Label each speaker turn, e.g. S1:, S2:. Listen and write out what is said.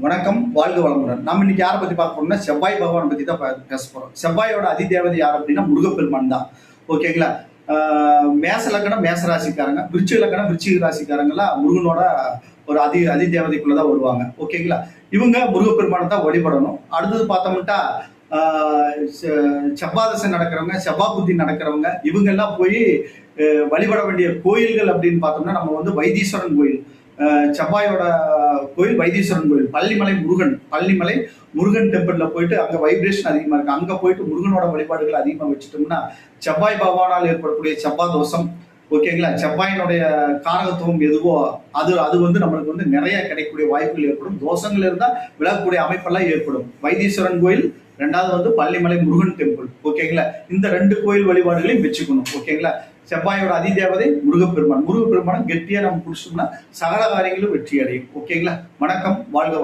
S1: வணக்கம், வாழ்க வளமுடன். நம்ம இன்னைக்கு யாரை பத்தி பார்க்க போறோம்னா செவ்வாய் பகவானை பத்தி தான் பேச போறோம். செவ்வாயோட அதிதேவதை யார் அப்படின்னா முருகப்பெருமான் தான். ஓகேங்களா? மேச லக்கணம் மேச ராசிக்காரங்க, விருச்சிக லக்கணம் விருச்சிக ராசிக்காரங்களாம் முருகனோட ஒரு அதிதேவதைக்குள்ள தான் வருவாங்க. ஓகேங்களா? இவங்க முருகப்பெருமானை தான் வழிபடணும். அடுத்தது பார்த்தோம்னா செவ்வாதசை நடக்கிறவங்க, செவ்வாய் புத்தி நடக்கிறவங்க இவங்க எல்லாம் போய் வழிபட வேண்டிய கோயில்கள் அப்படின்னு பார்த்தோம்னா நம்ம வந்து வைத்தீஸ்வரன் கோயில், செவ்வாயோட கோயில் வைத்தீஸ்வரன் கோயில், பள்ளிமலை முருகன் டெம்பிள்ல போயிட்டு அங்க வைப்ரேஷன் அதிகமா இருக்கு. அங்க போயிட்டு முருகனோட வழிபாடுகள் அதிகமா வச்சுட்டோம்னா செவ்வாய் பகவானால் ஏற்படக்கூடிய செவ்வாய் தோஷம், ஓகேங்களா, செவ்வாயினுடைய காரகத்துவம் எதுவோ அது அது வந்து நம்மளுக்கு வந்து நிறைய கிடைக்கக்கூடிய வாய்ப்புகள் ஏற்படும். தோஷங்கள் இருந்தால் விலகக்கூடிய அமைப்பெல்லாம் ஏற்படும். வைத்தீஸ்வரன் கோயில், ரெண்டாவது வந்து பள்ளிமலை முருகன் டெம்பிள். ஓகேங்களா? இந்த 2 கோயில் வழிபாடுகளையும் வச்சுக்கணும். ஓகேங்களா? செவ்வாயோட அதிதேவதை முருகப்பெருமான். முருகப்பெருமானை கெட்டியா நம்ம பிடிச்சோம்னா சகல காரியங்களும் வெற்றி அடையும். ஓகேங்களா? வணக்கம், வாழ்க.